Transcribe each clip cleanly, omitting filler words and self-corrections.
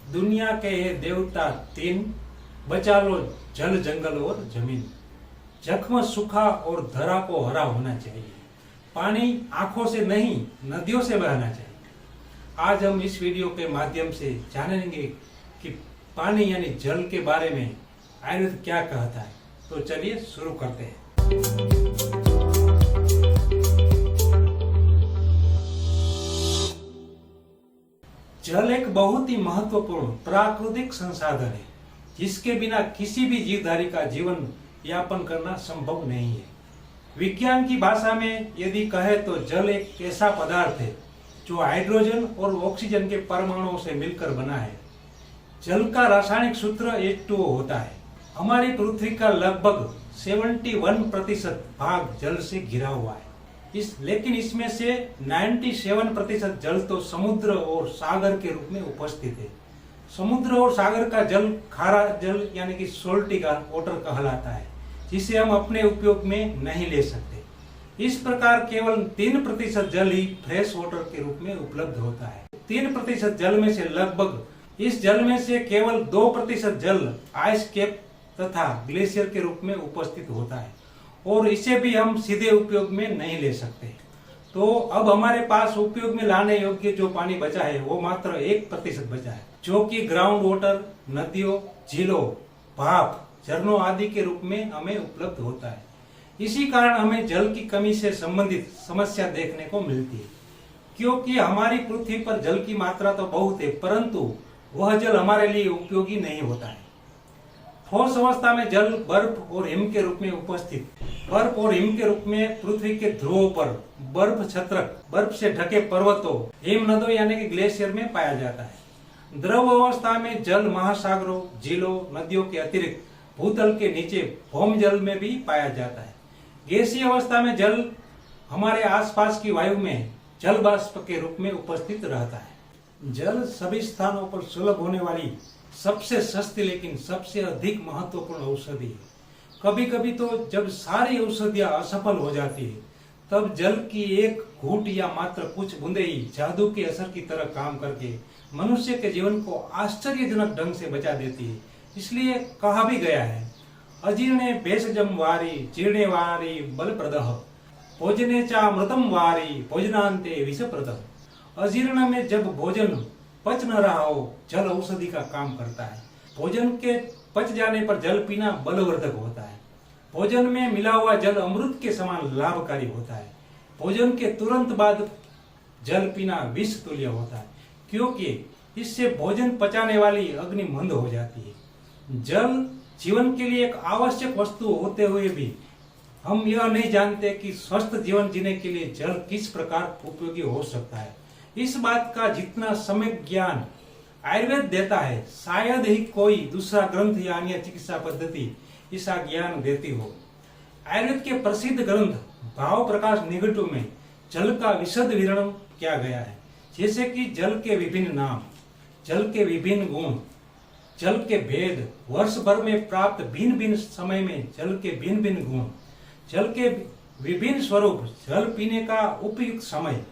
दुनिया के ये देवता तीन, बचा लो जल जंगल और जमीन। जख्म सूखा और धरा को हरा होना चाहिए। पानी आंखों से नहीं नदियों से बहना चाहिए। आज हम इस वीडियो के माध्यम से जानेंगे कि पानी यानी जल के बारे में आयुर्वेद क्या कहता है। तो चलिए शुरू करते हैं। जल एक बहुत ही महत्वपूर्ण प्राकृतिक संसाधन है, जिसके बिना किसी भी जीवधारी का जीवन यापन करना संभव नहीं है। विज्ञान की भाषा में यदि कहे तो जल एक ऐसा पदार्थ है जो हाइड्रोजन और ऑक्सीजन के परमाणुओं से मिलकर बना है। जल का रासायनिक सूत्र H2O होता है। हमारी पृथ्वी का लगभग 71% भाग जल से घिरा हुआ है। लेकिन इसमें से 97% जल तो समुद्र और सागर के रूप में उपस्थित है। समुद्र और सागर का जल खारा जल यानी कि सोल्टी का वाटर कहलाता है, जिसे हम अपने उपयोग में नहीं ले सकते। इस प्रकार केवल 3% जल ही फ्रेश वाटर के रूप में उपलब्ध होता है। 3% जल में से लगभग इस जल में से केवल 2% जल आइस कैप तथा ग्लेशियर के रूप में उपस्थित होता है, और इसे भी हम सीधे उपयोग में नहीं ले सकते। तो अब हमारे पास उपयोग में लाने योग्य जो पानी बचा है वो मात्र 1% बचा है, जो कि ग्राउंड वाटर, नदियों, झीलों, भाप, झरनों आदि के रूप में हमें उपलब्ध होता है। इसी कारण हमें जल की कमी से संबंधित समस्या देखने को मिलती है, क्योंकि हमारी पृथ्वी पर जल की मात्रा तो बहुत है, परंतु वह जल हमारे लिए उपयोगी नहीं होता है। ठोस अवस्था में जल बर्फ और हिम के रूप में उपस्थित, बर्फ और हिम के रूप में पृथ्वी के ध्रुवों पर बर्फ छत्रक, बर्फ से ढके पर्वतों, हिम नदों यानी कि ग्लेशियर में पाया जाता है। द्रव अवस्था में जल महासागरों, झीलों, नदियों के अतिरिक्त भूतल के नीचे भौम जल में भी पाया जाता है। गैसीय अवस्था में जल हमारे आसपास की वायु में जल बाष्प के रूप में उपस्थित रहता है। जल सभी स्थानों पर सुलभ होने वाली सबसे सस्ती लेकिन सबसे अधिक महत्वपूर्ण औषधि है। कभी कभी तो जब सारी औषधियां असफल हो जाती है, तब जल की एक घूंट या मात्र कुछ बूंदे ही जादू के असर की तरह काम करके मनुष्य के जीवन को आश्चर्यजनक ढंग से बचा देती है। इसलिए कहा भी गया है, अजीर्णे भेषजम वारी जीर्णे वारी बलप्रदः, भोजने चा मृतम वारी भोजनांते विषप्रदः। अजीर्ण में जब भोजन पच न रहा हो, जल औषधि का काम करता है। भोजन के पच जाने पर जल पीना बलवर्धक होता है। भोजन में मिला हुआ जल अमृत के समान लाभकारी होता है। भोजन के तुरंत बाद जल पीना विष तुल्य होता है, क्योंकि इससे भोजन पचाने वाली अग्नि मंद हो जाती है। जल जीवन के लिए एक आवश्यक वस्तु होते हुए भी हम यह नहीं जानते कि स्वस्थ जीवन जीने के लिए जल किस प्रकार उपयोगी हो सकता है। इस बात का जितना सम्यक ज्ञान आयुर्वेद देता है, शायद ही कोई दूसरा ग्रंथ या अन्य चिकित्सा पद्धति इसका ज्ञान देती हो। आयुर्वेद के प्रसिद्ध ग्रंथ भाव प्रकाश निघंटु में जल का विशद विवरण किया गया है, जैसे कि जल के विभिन्न नाम, जल के विभिन्न गुण, जल के भेद, वर्ष भर में प्राप्त भिन्न भिन्न समय में जल के भिन्न भिन्न गुण, जल के विभिन्न स्वरूप, जल पीने का उपयुक्त समय,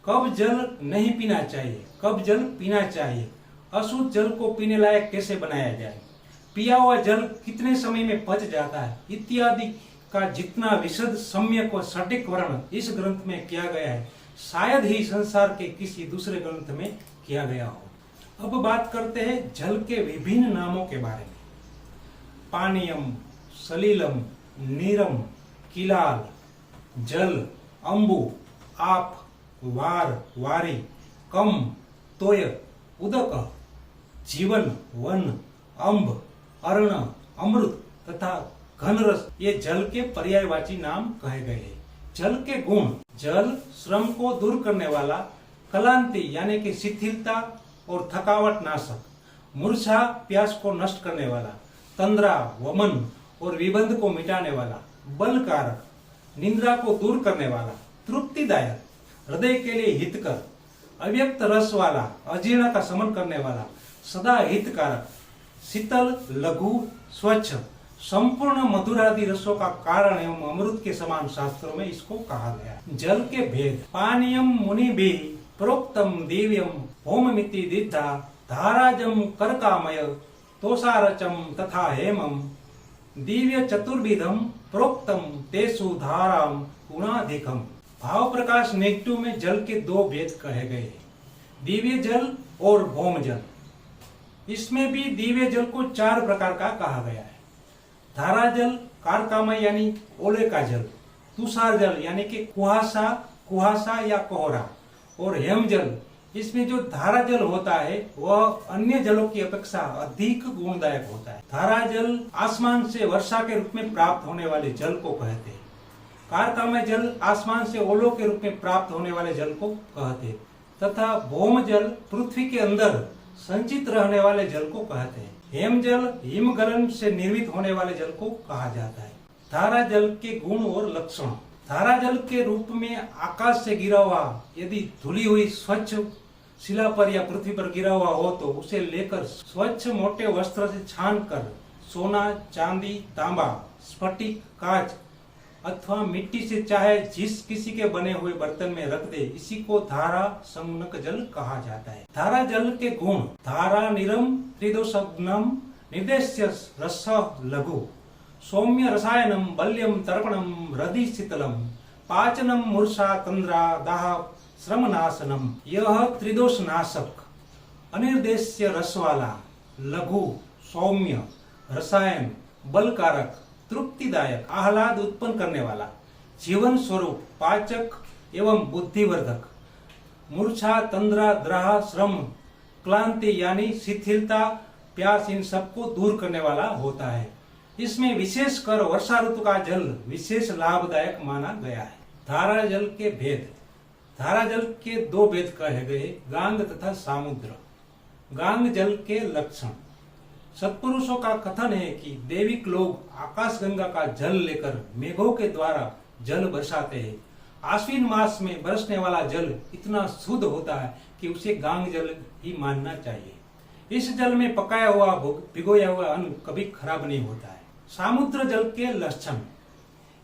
कब जल नहीं पीना चाहिए, कब जल पीना चाहिए, अशुद्ध जल को पीने लायक कैसे बनाया जाए, पिया हुआ जल कितने समय में पच जाता है, इत्यादि का जितना विशद, सम्यक व सटीक वर्णन इस ग्रंथ में किया गया है, शायद ही संसार के किसी दूसरे ग्रंथ में किया गया हो। अब बात करते हैं जल के विभिन्न नामों के बारे में। पानीयम, सलीलम, नीरम, किलाल, जल, अम्बु, आप, वार, वारी, कम, तोय, उदक, जीवन, वन, अम्ब, अर्ण, अमृत तथा घनरस ये जल के पर्यायवाची नाम कहे गए हैं। जल के गुण, जल श्रम को दूर करने वाला, क्लांति यानी कि शिथिलता और थकावट नाशक, मूर्छा प्यास को नष्ट करने वाला, तंद्रा, वमन और विबंध को मिटाने वाला, बलकारक, निंद्रा को दूर करने वाला, तृप्तिदायक, हृदय के लिए हितकर, अव्यक्त रस वाला, अजीर्ण का शमन करने वाला, सदा हितकारक, शीतल, लघु, स्वच्छ, संपूर्ण मधुरादि रसों का कारण एवं अमृत के समान शास्त्रों में इसको कहा गया है। जल के भेद, पानीयम मुनि भी प्रोक्तम दिव्यम भौममिति दिद्धा धाराजम करकामय तोषारचम तथा हेमम दिव्य चतुर्विधम प्रोक्तम तेसु धाराम गुणाधिकम। भाव प्रकाश नेगेटिव में जल के दो भेद कहे गए हैं, दिव्य जल और भौम जल। इसमें भी दिव्य जल को चार प्रकार का कहा गया है। धारा जल, कारकामय यानी ओले का जल, तुषार जल यानी कि कुहासा या कोहरा, और हेम जल, इसमें जो धारा जल होता है वह अन्य जलों की अपेक्षा अधिक गुणदायक होता है। धारा जल आसमान से वर्षा के रूप में प्राप्त होने वाले जल को कहते हैं। कारकामय जल आसमान से ओलों के रूप में प्राप्त होने वाले जल को कहते हैं, तथा भौम जल पृथ्वी के अंदर संचित रहने वाले जल को कहते हैं। हेम जल हिमगलन से निर्मित होने वाले जल को कहा जाता है। धारा जल के गुण और लक्षण। धारा जल के रूप में आकाश से गिरा हुआ यदि धुली हुई स्वच्छ शिला पर या पृथ्वी पर गिरा हुआ हो तो उसे लेकर स्वच्छ मोटे वस्त्र से छानकर सोना, चांदी, तांबा, स्फटिक, कांच अथवा मिट्टी से चाहे जिस किसी के बने हुए बर्तन में रख दे, इसी को धारा संगनक जल कहा जाता है। धारा जल के गुण। धारा निरम त्रिदोषग्नम निर्देश्य रस लघु सौम्य रसायनम बल्यम तर्पणम हृदि शीतलम पाचनम मूर्छा तंद्रा दाह श्रमनाशनम। यह त्रिदोष नाशक, अनिर्देश्य रस वाला, लघु, सौम्य, रसायन, बलकारक, तृप्तिदायक, आह्लाद उत्पन्न करने वाला, जीवन स्वरूप, पाचक एवं बुद्धिवर्धक, मूर्छा, तंद्रा, द्राह, श्रम, क्लांति यानी शिथिलता, प्यास, इन सबको दूर करने वाला होता है। इसमें विशेषकर वर्षा ऋतु का जल विशेष लाभदायक माना गया है। धारा जल के भेद। धारा जल के दो भेद कहे गए, गांग तथा सामुद्र। गांग जल के लक्षण। सत्पुरुषों का कथन है कि दैविक लोग आकाशगंगा का जल लेकर मेघों के द्वारा जल बरसाते हैं। आश्विन मास में बरसने वाला जल इतना शुद्ध होता है कि उसे गांग जल ही मानना चाहिए। इस जल में पकाया हुआ भिगोया हुआ अन्न कभी खराब नहीं होता है। सामुद्र जल के लक्षण।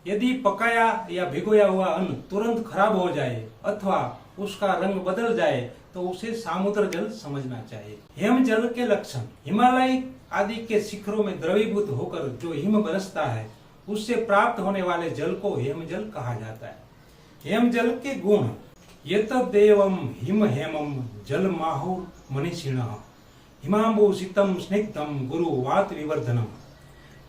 यदि पकाया या भिगोया हुआ अन्न तुरंत खराब हो जाए अथवा उसका रंग बदल जाए तो उसे सामुद्र जल समझना चाहिए। हेम जल के लक्षण। हिमालय आदि के शिखरों में द्रवीभूत होकर जो हिम बरसता है उससे प्राप्त होने वाले जल को हेम जल कहा जाता है। हेम जल के गुण। यतदेवम हिम हेमम जल माहुर मनीषिणः हिमांबु शीतम स्निग्धम गुरु वात विवर्धनम।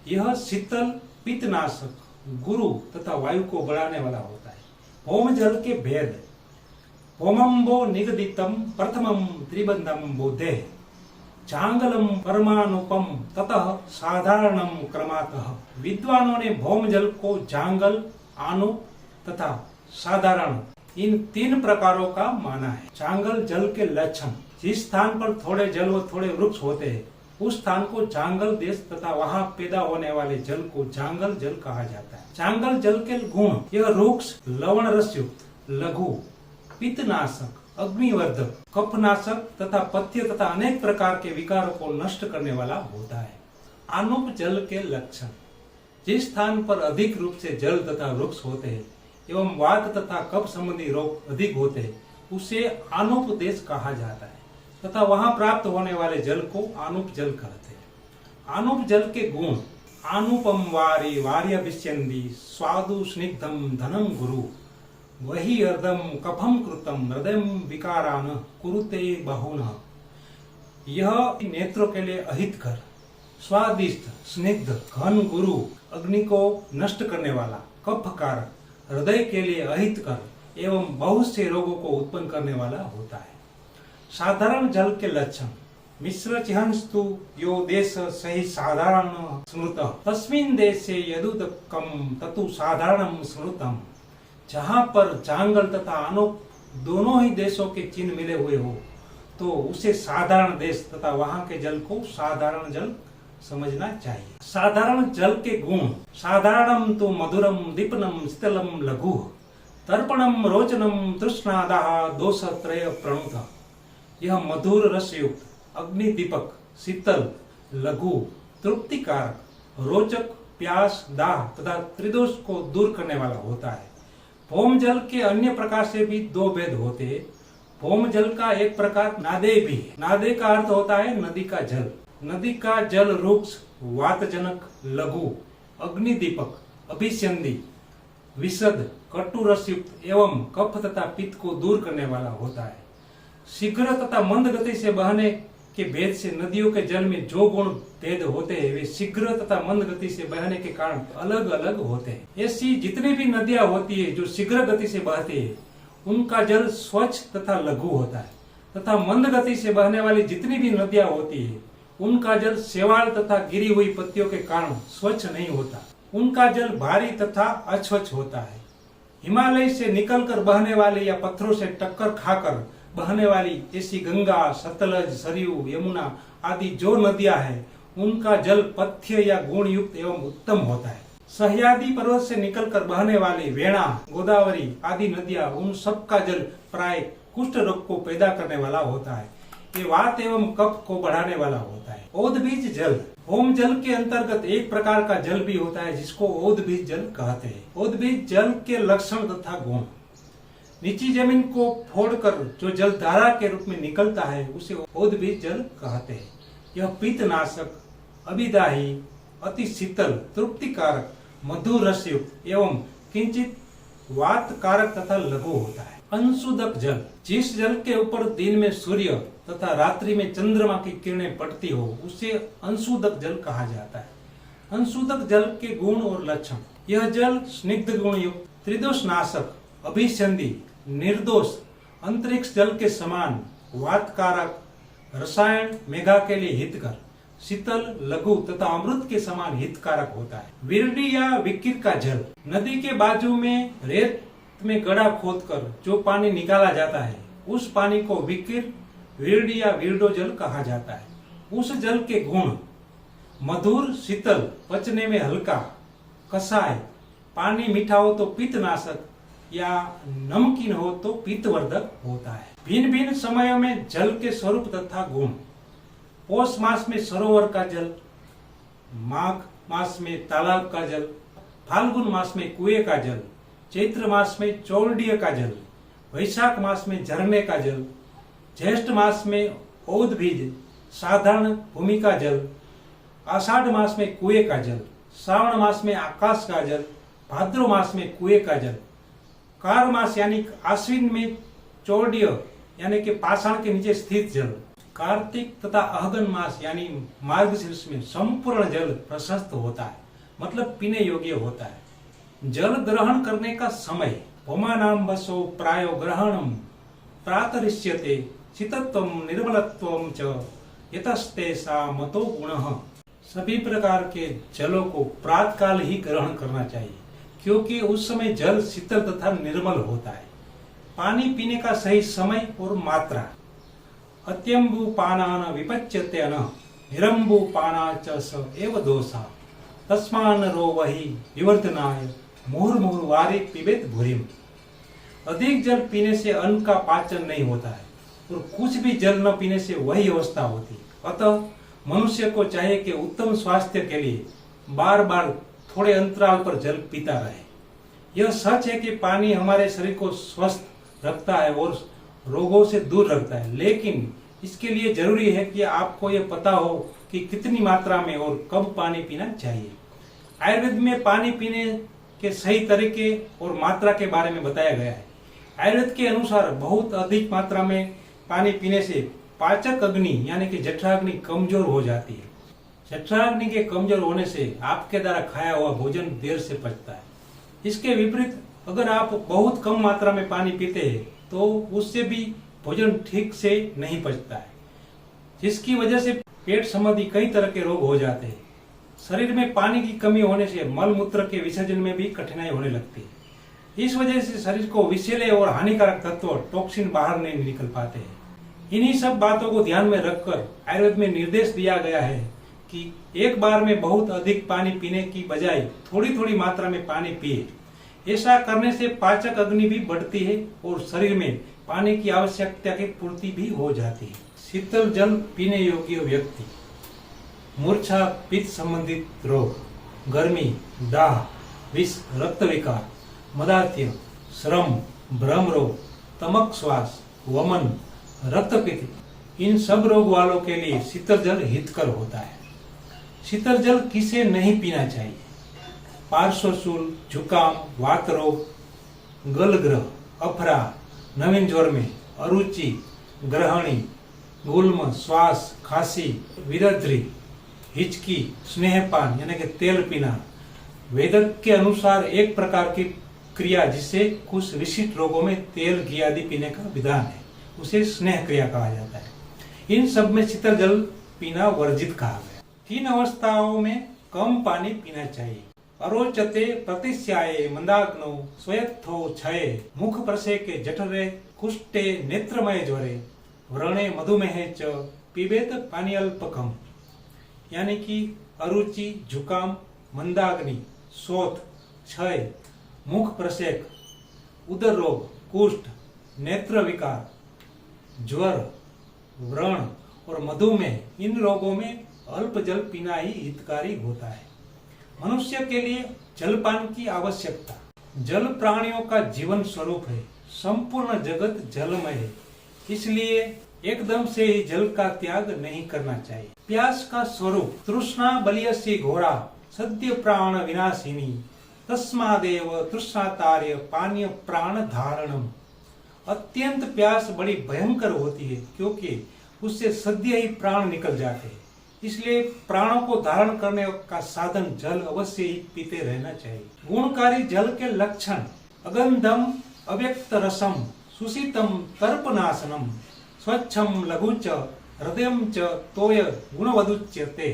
यह शीतल, पित्तनाशक, गुरु तथा वायु को बढ़ाने वाला होता है। भौम जल के भेद। भौमंबो निगदितम प्रथमम त्रिबंधम बोधे चांगलम परमानुपम ततः साधारणम क्रमातः। विद्वानों ने भौम जल को जांगल, आनुप तथा साधारण इन तीन प्रकारों का माना है। जांगल जल के लक्षण। जिस स्थान पर थोड़े जल व थोड़े वृक्ष होते हैं उस स्थान को जांगल देश तथा वहां पैदा होने वाले जल को जांगल जल कहा जाता है। जांगल जल के गुण। यह रुक्ष, लवण रस युक्त, लघु, पित्तनाशक, अग्निवर्धक, कफनाशक तथा पथ्य तथा अनेक प्रकार के विकारों को नष्ट करने वाला होता है। आनुप जल के लक्षण। जिस स्थान पर अधिक रूप से जल तथा वृक्ष होते हैं एवं वात तथा कफ संबंधी रोग अधिक होते हैं उसे आनुप देश कहा जाता है तथा वहां प्राप्त होने वाले जल को आनुप जल कहते हैं। आनुप जल के गुण। आनुपम वारी वार्य विष्यन्दी स्वादु स्निग्धम धनम गुरु वही अर्धम कफम कृतम हृदय विकारान कुरुते बहुनः। यह नेत्रों के लिए अहितकर, स्वादिष्ट, स्निग्ध, घन गुरु, अग्नि को नष्ट करने वाला, कफकारक, हृदय के लिए अहितकर एवं बहुत से रोगों को उत्पन्न करने वाला होता है। साधारण जल के लक्षण। मिश्र चिहंस्तु यो देश सही साधारण स्मृत तस्मिन् देशे यदुदकम ततु साधारणम स्मृतम। जहाँ पर जांगल तथा आनुप दोनों ही देशों के चिन्ह मिले हुए हो तो उसे साधारण देश तथा वहाँ के जल को साधारण जल समझना चाहिए। साधारण जल के गुण। साधारणम तो मधुरम दीपनम शीतलम लघु तर्पणम रोचनम तृष्णादाह दोषत्रय प्रणुत। यह मधुर रस युक्त, अग्नि दीपक, शीतल, लघु, तृप्तिकारक, रोचक, प्यास, दाह तथा त्रिदोष को दूर करने वाला होता है। भौम जल के अन्य प्रकार से भी दो भेद होते हैं। भौम जल का एक प्रकार नादेय भी है। नादेय का अर्थ होता है नदी का जल। नदी का जल रुक्ष, वातजनक, लघु, अग्निदीपक, अभिसंधि, विशद, कटु रसयुक्त एवं कफ तथा पित्त को दूर करने वाला होता है। शीघ्र तथा मंद गति से बहने के भेद से नदियों के जल में जो गुण भेद होते हैं वे शीघ्र तथा मंद गति से बहने के कारण अलग अलग होते हैं। ऐसी जितनी भी नदियां होती है जो शीघ्र गति से बहती है उनका जल स्वच्छ तथा लघु होता है, तथा मंद गति से बहने वाली जितनी भी नदियां होती है उनका जल शैवाल तथा गिरी हुई पत्तियों के कारण स्वच्छ नहीं होता। उनका जल भारी तथा अस्वच्छ होता है। हिमालय से निकलकर बहने वाले या पत्थरों से टक्कर खाकर बहने वाली ऐसी गंगा, सतलज, सरयू, यमुना आदि जो नदियां हैं उनका जल पथ्य या गुण युक्त एवं उत्तम होता है। सह्याद्री पर्वत से निकलकर बहने वाली वेणा, गोदावरी आदि नदियां उन सब का जल प्राय कुष्ठ रोग को पैदा करने वाला होता है। ये वात एवं कफ को बढ़ाने वाला होता है। ओदबीज जल, भौम जल के अंतर्गत एक प्रकार का जल भी होता है जिसको ओदबीज जल कहते हैं। ओदबीज जल के लक्षण तथा गुण, नीची जमीन को फोड़कर जो जल धारा के रूप में निकलता है उसे ओदबीज जल कहते हैं। यह पित्तनाशक, अभिदाही, अति शीतल, तृप्तिकारक, मधुर रसयुक्त एवं किंचित वात कारक तथा लघु होता है। अंशुदक जल, जिस जल के ऊपर दिन में सूर्य तथा रात्रि में चंद्रमा की किरणें पड़ती हो उसे अंशुदक जल कहा जाता है। अंशुदक जल के गुण और लक्षण, यह जल स्निग्ध गुण युक्त, त्रिदोष नाशक, अभिसंधि, निर्दोष, अंतरिक्ष जल के समान, वातकारक, रसायन मेघा के लिए हितकर, शीतल, लघु तथा अमृत के समान हितकारक होता है। विरडी या विकिर का जल, नदी के बाजू में रेत में गड्ढा खोदकर जो पानी निकाला जाता है उस पानी को विकिर, विरडी या विरडो जल कहा जाता है। उस जल के गुण, मधुर, शीतल, पचने में हल्का, कसाय, पानी मीठा हो तो पित्तनाशक या नमकीन हो तो पित्तवर्धक होता है। भिन्न भिन्न समयों में जल के स्वरूप तथा गुण, पौष मास में सरोवर का जल, माघ मास में तालाब का जल, फाल्गुन मास में कुएं का जल, चैत्र मास में चौरडीय का जल, वैशाख मास में झरने का जल, ज्येष्ठ मास में ओदबीज साधारण भूमि का जल, आषाढ़ मास में कुएं का जल, श्रावण मास में आकाश का जल, भाद्र मास में कुएं का जल, कार मास यानी आश्विन में चौरडीय यानी कि पाषाण के नीचे स्थित जल, कार्तिक तथा अहगन मास यानी मार्गशीर्ष में संपूर्ण जल प्रशस्त होता है, मतलब पीने योग्य होता है। जल ग्रहण करने का समय, भौमानां वसो प्रायो ग्रहणम प्रातरिष्यते शीतत्वम निर्मलत्वम च यतस्तेषा मतो गुणः। सभी प्रकार के जलों को प्रातकाल ही ग्रहण करना चाहिए क्योंकि उस समय जल शीतल तथा निर्मल होता है। पानी पीने का सही समय और मात्रा, अत्यंबु पानान विपच्यते न निरंबु पाना च स एव दोषा तस्मान रो वही विवर्धनाय मुहुर्मुहुर् वारे पिबेत भूरिम। अधिक जल पीने से अन्न का पाचन नहीं होता है और कुछ भी जल न पीने से वही अवस्था होती है। अतः मनुष्य को चाहिए कि उत्तम स्वास्थ्य के लिए बार बार थोड़े अंतराल पर जल पीता रहे। यह सच है कि पानी हमारे शरीर को स्वस्थ रखता है और रोगों से दूर रखता है, लेकिन इसके लिए जरूरी है कि आपको यह पता हो कि कितनी मात्रा में और कब पानी पीना चाहिए। आयुर्वेद में पानी पीने के सही तरीके और मात्रा के बारे में बताया गया है। आयुर्वेद के अनुसार बहुत अधिक मात्रा में पानी पीने से पाचक अग्नि यानी कि जठराग्नि कमजोर हो जाती है। जठराग्नि के कमजोर होने से आपके द्वारा खाया हुआ भोजन देर से पचता है। इसके विपरीत अगर आप बहुत कम मात्रा में पानी पीते हैं तो उससे भी भोजन ठीक से नहीं पचता है, जिसकी वजह से पेट संबंधी कई तरह के रोग हो जाते हैं। शरीर में पानी की कमी होने से मल मूत्र के विसर्जन में भी कठिनाई होने लगती है। इस वजह से शरीर को विषैले और हानिकारक तत्व टॉक्सिन बाहर नहीं निकल पाते हैं। इन्हीं सब बातों को ध्यान में रखकर आयुर्वेद में निर्देश दिया गया है कि एक बार में बहुत अधिक पानी पीने की बजाय थोड़ी थोड़ी मात्रा में पानी पिए। ऐसा करने से पाचक अग्नि भी बढ़ती है और शरीर में पानी की आवश्यकता की पूर्ति भी हो जाती है। शीतल जल पीने योग्य व्यक्ति, मूर्छा, पित्त संबंधित रोग, गर्मी, दाह, विष, रक्त विकार, मदात्य, श्रम, भ्रम रोग, तमक श्वास, वमन, रक्तपित्त, इन सब रोग वालों के लिए शीतल जल हितकर होता है। शीतल जल किसे नहीं पीना चाहिए? पार्श्वशूल, जुकाम, वात रोग, गलग्रह, अफरा, नवीन ज्वर में, अरुचि, ग्रहणी, गुल्म, श्वास, खांसी, विरद्री, हिचकी, स्नेहपान यानी कि तेल पीना, वेदक के अनुसार एक प्रकार की क्रिया जिसे कुछ विशिष्ट रोगों में तेल घी आदि पीने का विधान है, उसे स्नेह क्रिया कहा जाता है। इन सब में शीतल जल पीना वर्जित कहा गया। 3 अवस्थाओं में कम पानी पीना चाहिए। अरोचते प्रतिस्याये मंदाग्नौ स्वयत्थो क्षये मुख प्रसेके जठरे कुष्ठे नेत्रमय ज्वरे व्रणे मधुमेह च पिबेत पानीयल्पकम, यानी कि अरुचि, जुकाम, मंदाग्नि, शोथ, क्षय, मुख प्रसेक, उदर रोग, कुष्ठ, नेत्र विकार, ज्वर, व्रण और मधुमेह, इन रोगों में अल्प जल पीना ही हितकारी होता है। मनुष्य के लिए जलपान की आवश्यकता। जल प्राणियों का जीवन स्वरूप है। संपूर्ण जगत जलमय है, इसलिए एकदम से ही जल का त्याग नहीं करना चाहिए। प्यास का स्वरूप। तृष्णा बलियसी घोरा सद्य प्राण विनाशिनी तस्मादेव तृष्णातार्य पानीय प्राण धारणम। अत्यंत प्यास बड़ी भयंकर होती है, क्योंकि उससे सद्य ही प्राण निकल जाते हैं। इसलिए प्राणों को धारण करने का साधन जल अवश्य ही पीते रहना चाहिए। गुणकारी जल के लक्षण। अगंधम, अव्यक्त रसम, सुशीतम, तर्पनाशनम, स्वच्छम, लघुच, हृदयम च तोय गुणवदुच्यते।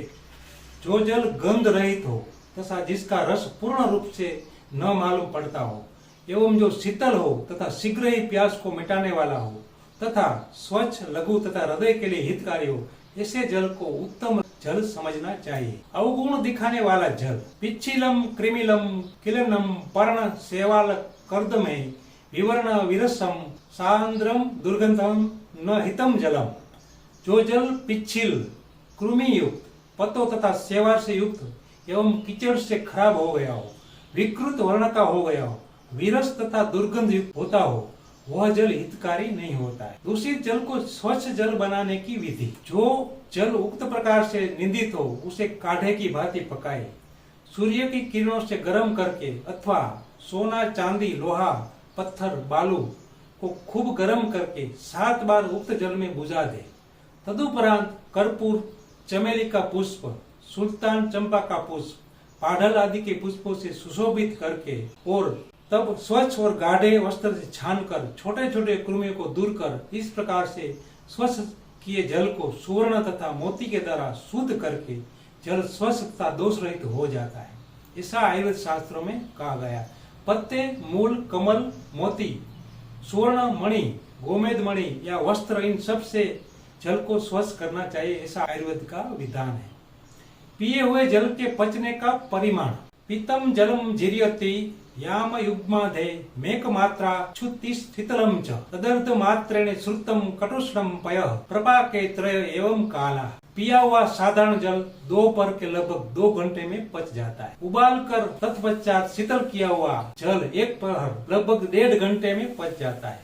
जो जल गंध रहित हो तथा जिसका रस पूर्ण रूप से न मालूम पड़ता हो, एवं जो शीतल हो तथा शीघ्र ही प्यास को मिटाने वाला हो, तथा स्वच्छ, लघु तथा हृदय के लिए हितकारी हो, ऐसे जल को उत्तम जल समझना चाहिए। अवगुण दिखाने वाला जल। पिच्छिलम, कृमिलम, किलनम, पर्ण, सेवाल, कर्दमे, विवर्ण, विरसम, सांद्रम, दुर्गंधम, न हितम जलम। जो जल पिच्छिल, कृमि युक्त, पत्तों तथा सेवार से युक्त एवं कीचड़ से खराब हो गया हो, विकृत वर्ण का हो गया हो, विरस तथा दुर्गंध युक्त होता हो, वह जल हितकारी नहीं होता है। दूषित जल को स्वच्छ जल बनाने की विधि। जो जल उक्त प्रकार से निंदित हो उसे काढ़े की भांति पकाए, सूर्य की किरणों से गर्म करके अथवा सोना, चांदी, लोहा, पत्थर, बालू को खूब गर्म करके 7 बार उक्त जल में बुझा दे। तदुपरांत कर्पूर, चमेली का पुष्प, सुल्तान चंपा का पुष्प, पाढ़ल आदि के पुष्पों से सुशोभित करके और तब स्वच्छ और गाढ़े वस्त्र से छानकर छोटे छोटे कृमियों को दूर कर इस प्रकार से स्वच्छ किए जल को सुवर्ण तथा मोती के द्वारा शुद्ध करके जल स्वच्छ तथा दोष रहित हो जाता है। ऐसा आयुर्वेद शास्त्रों में कहा गया। पत्ते, मूल, कमल, मोती, सुवर्ण मणि, गोमेद मणि या वस्त्र, इन सब से जल को स्वच्छ करना चाहिए, ऐसा आयुर्वेद का विधान है। पिए हुए जल के पचने का परिमाण। पीतम जलम जीर्यति याम युग्माधे मेक मात्रा क्षुति स्थितलम च तदर्थ मात्रेण श्रुतम कटुष्णम पयः प्रपाके त्रय एवं काला। पिया हुआ साधारण जल दोपहर के लगभग 2 घंटे में पच जाता है। उबाल कर तत्पश्चात शीतल किया हुआ जल 1 प्रहर लगभग 1.5 घंटे में पच जाता है,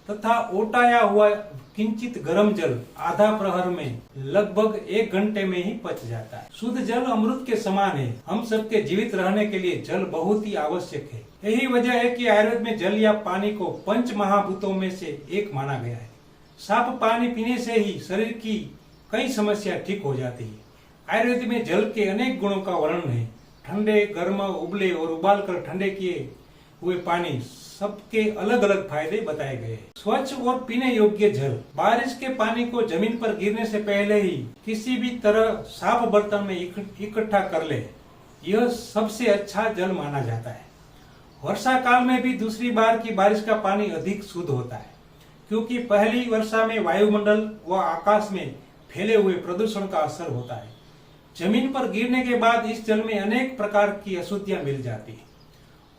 तथा ओटाया हुआ किंचित गर्म जल आधा प्रहर में लगभग 1 घंटे में ही पच जाता है। शुद्ध जल अमृत के समान है। हम सबके जीवित रहने के लिए जल बहुत ही आवश्यक है। यही वजह है कि आयुर्वेद में जल या पानी को 5 महाभूतों में से एक माना गया है। साफ पानी पीने से ही शरीर की कई समस्या ठीक हो जाती है। आयुर्वेद में जल के अनेक गुणों का वर्णन है। ठंडे, गर्म, उबले और उबाल कर ठंडे किए हुए पानी सबके अलग अलग फायदे बताए गए हैं। स्वच्छ और पीने योग्य जल। बारिश के पानी को जमीन पर गिरने से पहले ही किसी भी तरह साफ बर्तन में इकट्ठा कर ले, यह सबसे अच्छा जल माना जाता है। वर्षा काल में भी दूसरी बार की बारिश का पानी अधिक शुद्ध होता है, क्योंकि पहली वर्षा में वायुमंडल व आकाश में फैले हुए प्रदूषण का असर होता है। जमीन पर गिरने के बाद इस जल में अनेक प्रकार की अशुद्धियां मिल जाती है।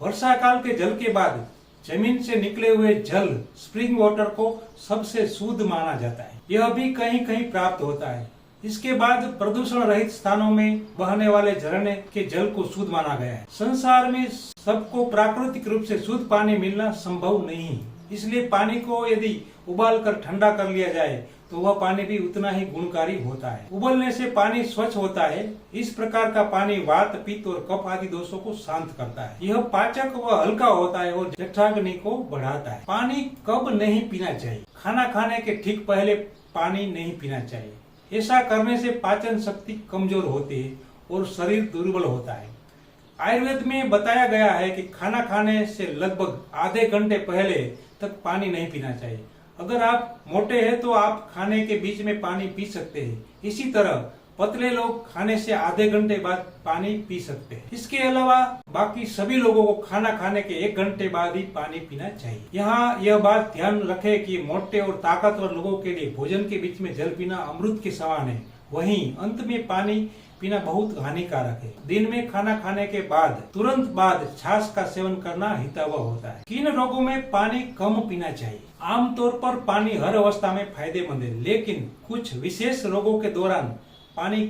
वर्षा काल के जल के बाद जमीन से निकले हुए जल स्प्रिंग वाटर को सबसे शुद्ध माना जाता है। यह भी कहीं कहीं प्राप्त होता है। इसके बाद प्रदूषण रहित स्थानों में बहने वाले झरने के जल को शुद्ध माना गया है। संसार में सबको प्राकृतिक रूप से शुद्ध पानी मिलना संभव नहीं, इसलिए पानी को यदि उबाल कर ठंडा कर लिया जाए तो वह पानी भी उतना ही गुणकारी होता है। उबलने से पानी स्वच्छ होता है। इस प्रकार का पानी वात, पित्त और कफ आदि दोषों को शांत करता है। यह पाचक व हल्का होता है और जठराग्नि को बढ़ाता है। पानी कब नहीं पीना चाहिए? खाना खाने के ठीक पहले पानी नहीं पीना चाहिए। ऐसा करने से पाचन शक्ति कमजोर होती है और शरीर दुर्बल होता है। आयुर्वेद में बताया गया है कि खाना खाने से लगभग आधे घंटे पहले तक पानी नहीं पीना चाहिए। अगर आप मोटे हैं तो आप खाने के बीच में पानी पी सकते हैं। इसी तरह पतले लोग खाने से आधे घंटे बाद पानी पी सकते हैं। इसके अलावा बाकी सभी लोगों को खाना खाने के 1 घंटे बाद ही पानी पीना चाहिए। यहाँ यह बात ध्यान रखें कि मोटे और ताकतवर लोगों के लिए भोजन के बीच में जल पीना अमृत के समान है, वहीं अंत में पानी पीना बहुत हानिकारक है। दिन में खाना खाने के बाद तुरंत बाद छाछ का सेवन करना हितावह होता है। किन रोगों में पानी कम पीना चाहिए? आमतौर पर पानी हर अवस्था में फायदेमंद है, लेकिन कुछ विशेष रोगों के दौरान पानी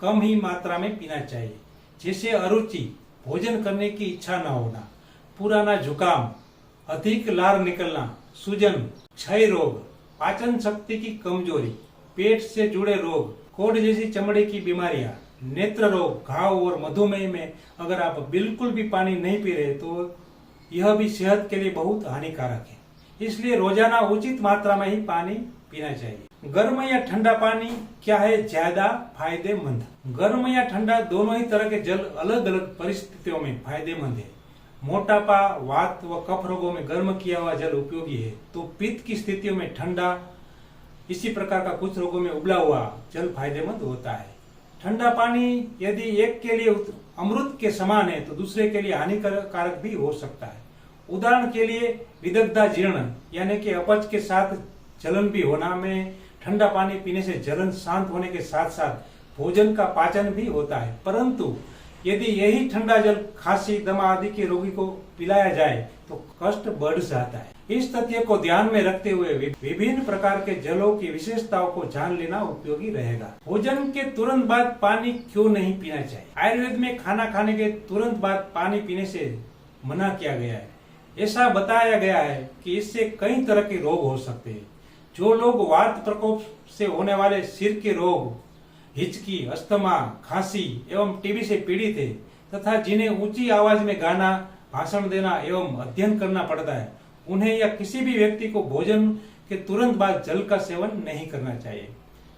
कम ही मात्रा में पीना चाहिए, जैसे अरुचि, भोजन करने की इच्छा न होना, पुराना जुकाम, अधिक लार निकलना, सूजन, क्षय रोग, पाचन शक्ति की कमजोरी, पेट से जुड़े रोग, कोढ़ जैसी चमड़े की बीमारियां, नेत्र रोग, घाव और मधुमेह में अगर आप बिल्कुल भी पानी नहीं पी रहे तो यह भी सेहत के लिए बहुत हानिकारक है। इसलिए रोजाना उचित मात्रा में ही पानी पीना चाहिए। गर्म या ठंडा पानी क्या है ज्यादा फायदेमंद? गर्म या ठंडा दोनों ही तरह के जल अलग अलग परिस्थितियों में फायदेमंद है। मोटापा, वात व कफ रोगों में गर्म किया हुआ जल उपयोगी है, तो पित्त की स्थितियों में ठंडा, इसी प्रकार का कुछ रोगों में उबला हुआ जल फायदेमंद होता है। ठंडा पानी यदि एक के लिए अमृत के समान है तो दूसरे के लिए हानिकारक भी हो सकता है। उदाहरण के लिए विदग्धा जीर्ण यानी कि अपच के साथ जलन भी होना में ठंडा पानी पीने से जलन शांत होने के साथ साथ भोजन का पाचन भी होता है। परंतु यदि यही ठंडा जल खांसी, दमा आदि के रोगी को पिलाया जाए तो कष्ट बढ़ जाता है। इस तथ्य को ध्यान में रखते हुए विभिन्न प्रकार के जलों की विशेषताओं को जान लेना उपयोगी रहेगा। भोजन के तुरंत बाद पानी क्यों नहीं पीना चाहिए? आयुर्वेद में खाना खाने के तुरंत बाद पानी पीने से मना किया गया है। ऐसा बताया गया है कि इससे कई तरह के रोग हो सकते हैं। जो लोग वात प्रकोप से होने वाले सिर के रोग, हिचकी, अस्थमा, खांसी एवं टीबी से पीड़ित है तथा जिन्हें ऊंची आवाज में गाना, भाषण देना एवं अध्ययन करना पड़ता है, उन्हें या किसी भी व्यक्ति को भोजन के तुरंत बाद जल का सेवन नहीं करना चाहिए,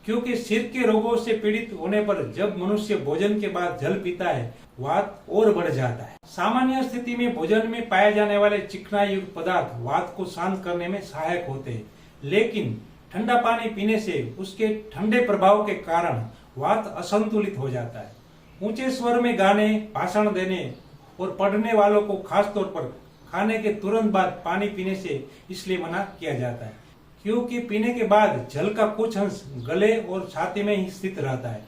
क्योंकि सिर के रोगों से पीड़ित होने पर जब मनुष्य भोजन के बाद जल पीता है वात और बढ़ जाता है। सामान्य स्थिति में भोजन में पाए जाने वाले चिकनाई युक्त पदार्थ वात को शांत करने में सहायक होते हैं, लेकिन ठंडा पानी पीने से उसके ठंडे प्रभाव के कारण वात असंतुलित हो जाता है। ऊंचे स्वर में गाने, भाषण देने और पढ़ने वालों को खास तौर पर खाने के तुरंत बाद पानी पीने से इसलिए मना किया जाता है, क्योंकि पीने के बाद जल का कुछ अंश गले और छाती में ही स्थित रहता है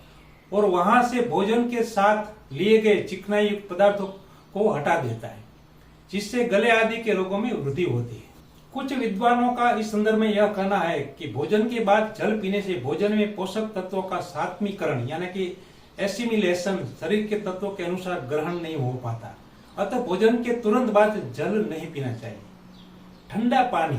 और वहां से भोजन के साथ लिए गए चिकनाई युक्त पदार्थों को हटा देता है, जिससे गले आदि के रोगों में वृद्धि होती है। कुछ विद्वानों का इस संदर्भ में यह कहना है कि भोजन के बाद जल पीने से भोजन में पोषक तत्वों का सात्मीकरण यानी कि एसिमिलेशन शरीर के तत्वों के अनुसार ग्रहण नहीं हो पाता, अतः भोजन के तुरंत बाद जल नहीं पीना चाहिए। ठंडा पानी,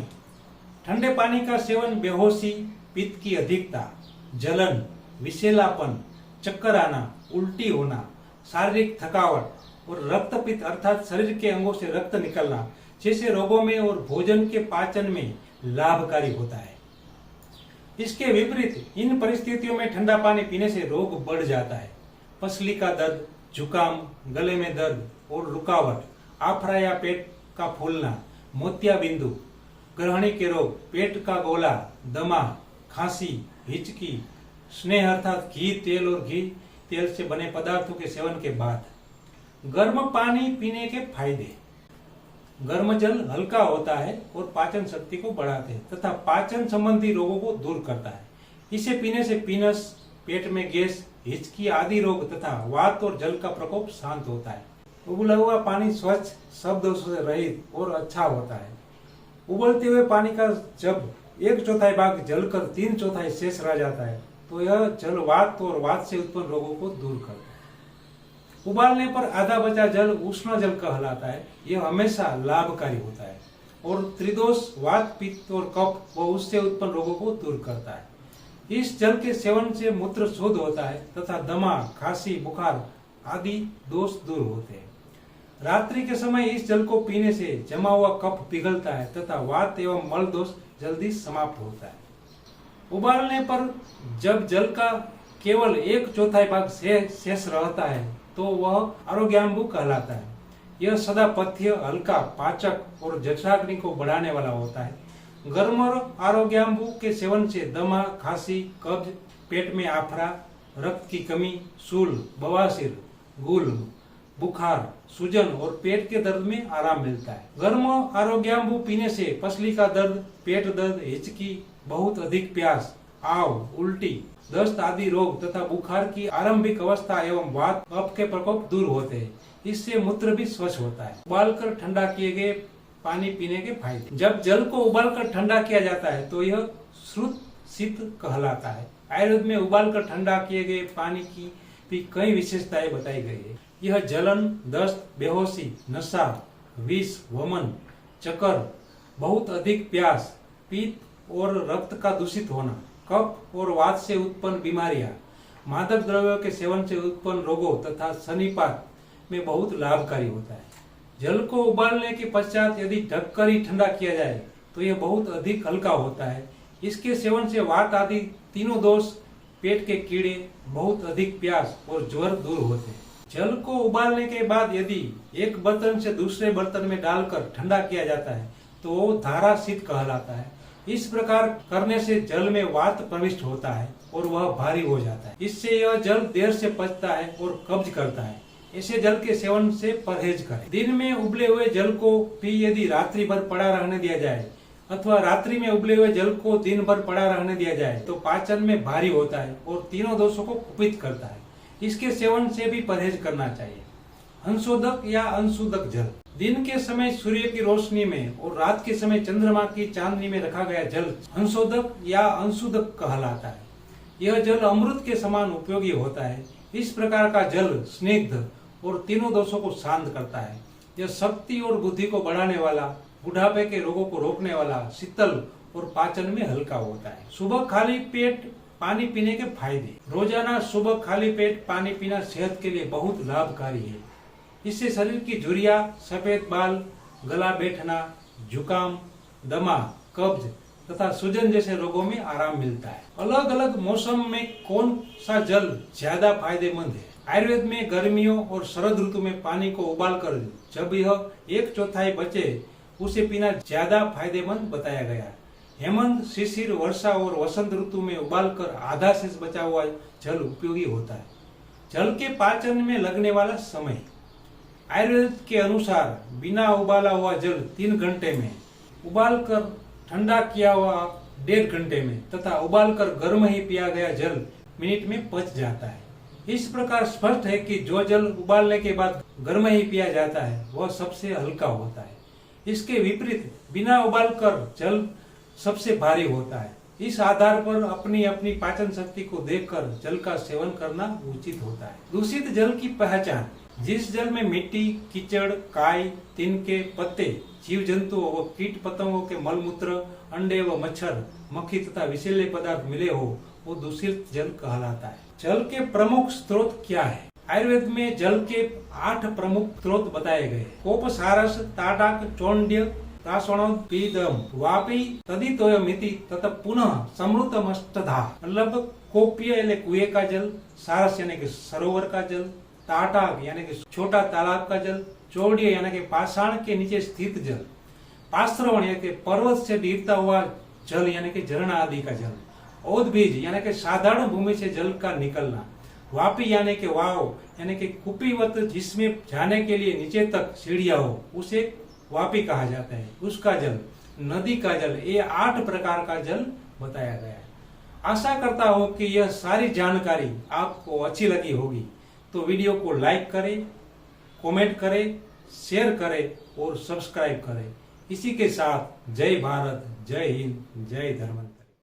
ठंडे पानी का सेवन बेहोशी, पित्त की अधिकता, जलन, विषैलापन, चक्कर आना, उल्टी होना, शारीरिक थकावट और रक्तपित्त अर्थात शरीर के अंगों से रक्त निकलना जैसे रोगों में और भोजन के पाचन में लाभकारी होता है। इसके विपरीत इन परिस्थितियों में ठंडा पानी पीने से रोग बढ़ जाता है। पसली का दर्द, जुकाम, गले में दर्द और रुकावट, आफरा या पेट का फूलना, मोतियाबिंदु, ग्रहणी के रोग, पेट का गोला, दमा, खांसी, हिचकी, स्नेह अर्थात घी तेल और घी तेल से बने पदार्थों के सेवन के बाद। गर्म पानी पीने के फायदे। गर्म जल हल्का होता है और पाचन शक्ति को बढ़ाते हैं तथा पाचन संबंधी रोगों को दूर करता है। इसे पीने से पीनस, पेट में गैस, हिचकी आदि रोग तथा वात और जल का प्रकोप शांत होता है। उबला हुआ पानी स्वच्छ, सब दोषों से रहित और अच्छा होता है। उबलते हुए पानी का जब 1/4 भाग जलकर 3/4 शेष रह जाता है तो यह जल वात और वात से उत्पन्न रोगों को दूर करता है। उबालने पर आधा बचा जल उष्ण जल कहलाता है। यह हमेशा लाभकारी होता है। और त्रिदोष वात पित्त और कफ व उससे उत्पन्न रोगों को दूर करता है। इस जल के सेवन से मूत्र शुद्ध होता है तथा दमा, खांसी, बुखार आदि दोष दूर होते हैं। रात्रि के समय इस जल को पीने से जमा हुआ कफ पिघलता है तथा वात एवं मल दोष जल्दी समाप्त होता है। उबालने पर जब जल का केवल 1/4 भाग शेष रहता है तो वह आरोग्याम्बु कहलाता है। यह सदा पथ्य, हल्का, पाचक और जठराग्नि को बढ़ाने वाला होता है। गर्म और आरोग्याम्बु के सेवन से दमा, खांसी, कब्ज, पेट में आफरा, रक्त की कमी, शूल, बवासीर, गूल, बुखार, सूजन और पेट के दर्द में आराम मिलता है। गर्म आरोग्याम्बु पीने से पसली का दर्द, पेट दर्द, हिचकी, बहुत अधिक प्यास, आव, उल्टी, दस्त आदि रोग तथा बुखार की आरंभिक अवस्था एवं वात कफ के प्रकोप दूर होते हैं। इससे मूत्र भी स्वच्छ होता है। उबालकर ठंडा किए गए पानी पीने के फायदे। जब जल को उबालकर ठंडा किया जाता है तो यह श्रुत शीत कहलाता है। आयुर्वेद में उबालकर ठंडा किए गए पानी की भी कई विशेषताएं बताई गई है। यह जलन, दस्त, बेहोशी, नशा, विष, वमन, चक्कर, बहुत अधिक प्यास, पित्त और रक्त का दूषित होना, कफ और वात से उत्पन्न बीमारियां, मादक द्रव्यों के सेवन से उत्पन्न रोगों तथा सन्निपात में बहुत लाभकारी होता है। जल को उबालने के पश्चात यदि ढककर ही ठंडा किया जाए तो यह बहुत अधिक हल्का होता है। इसके सेवन से वात आदि तीनों दोष, पेट के कीड़े, बहुत अधिक प्यास और ज्वर दूर होते हैं। जल को उबालने के बाद यदि एक बर्तन से दूसरे बर्तन में डालकर ठंडा किया जाता है तो वो धारा शीत कहलाता है। इस प्रकार करने से जल में वात प्रविष्ट होता है और वह भारी हो जाता है। इससे यह जल देर से पचता है और कब्ज करता है। ऐसे जल के सेवन से परहेज करें। दिन में उबले हुए जल को भी यदि रात्रि भर पड़ा रहने दिया जाए अथवा रात्रि में उबले हुए जल को दिन भर पड़ा रहने दिया जाए तो पाचन में भारी होता है और तीनों दोषों को कुपित करता है। इसके सेवन से भी परहेज करना चाहिए। अंशोदक या अंशुदक जल। दिन के समय सूर्य की रोशनी में और रात के समय चंद्रमा की चांदनी में रखा गया जल अंशोदक या अंशुदक कहलाता है। यह जल अमृत के समान उपयोगी होता है। इस प्रकार का जल स्निग्ध और तीनों दोषों को शांत करता है। यह शक्ति और बुद्धि को बढ़ाने वाला, बुढ़ापे के रोगों को रोकने वाला, शीतल और पाचन में हल्का होता है। सुबह खाली पेट पानी पीने के फायदे। रोजाना सुबह खाली पेट पानी पीना सेहत के लिए बहुत लाभकारी है। इससे शरीर की झुर्रियां, सफेद बाल, गला बैठना, जुकाम, दमा, कब्ज तथा सूजन जैसे रोगों में आराम मिलता है। अलग अलग मौसम में कौन सा जल ज्यादा फायदेमंद है? आयुर्वेद में गर्मियों और शरद ऋतु में पानी को उबालकर जब यह 1/4 बचे उसे पीना ज्यादा फायदेमंद बताया गया है। हेमंत, शिशिर, वर्षा और वसंत ऋतु में उबालकर आधा से बचा हुआ जल उपयोगी होता है। जल के पाचन में लगने वाला समय। आयुर्वेद के अनुसार बिना उबाला हुआ जल 3 घंटे में, उबालकर ठंडा किया हुआ 1.5 घंटे में तथा उबालकर गर्म ही पिया गया जल मिनट में पच जाता है। इस प्रकार स्पष्ट है कि जो जल उबालने के बाद गर्म ही पिया जाता है वह सबसे हल्का होता है। इसके विपरीत बिना उबालकर जल सबसे भारी होता है। इस आधार पर अपनी अपनी पाचन शक्ति को देखकर जल का सेवन करना उचित होता है। दूषित जल की पहचान। जिस जल में मिट्टी, कीचड़, काई, तिनके, पत्ते, जीव जंतुओं व कीट पतंगों के मलमूत्र, अंडे व मच्छर, मक्खी तथा विषैले पदार्थ मिले हो वो दूषित जल कहलाता है। जल के प्रमुख स्रोत क्या है? आयुर्वेद में जल के 8 प्रमुख स्रोत बताए गए। कोप, सारस, ताड़क, चौंड्य, तासणोद्भिदम, वापी, तदितोयमिति तथा पुनः समृतमष्टधा। मतलब कोप्य यानी कुएं का जल, सारस यानी कि सरोवर का जल, ताटक यानी कि छोटा तालाब का जल, चौड्य यानी कि पाषाण के नीचे स्थित जल, पाश्रवण यानी कि पर्वत से गिरता हुआ जल यानी कि झरना आदि का जल, औदबीज यानी कि साधारण भूमि से जल का निकलना, वापी यानी कि वाव यानी कि कुपीवत जिसमें जाने के लिए नीचे तक सीढ़ियां हो उसे वापी कहा जाता है, उसका जल, नदी का जल। ये 8 प्रकार का जल बताया गया है। आशा करता हूं कि यह सारी जानकारी आपको अच्छी लगी होगी। तो वीडियो को लाइक करें, कमेंट करें, शेयर करें और सब्सक्राइब करें। इसी के साथ जय भारत, जय हिंद, जय धर्म।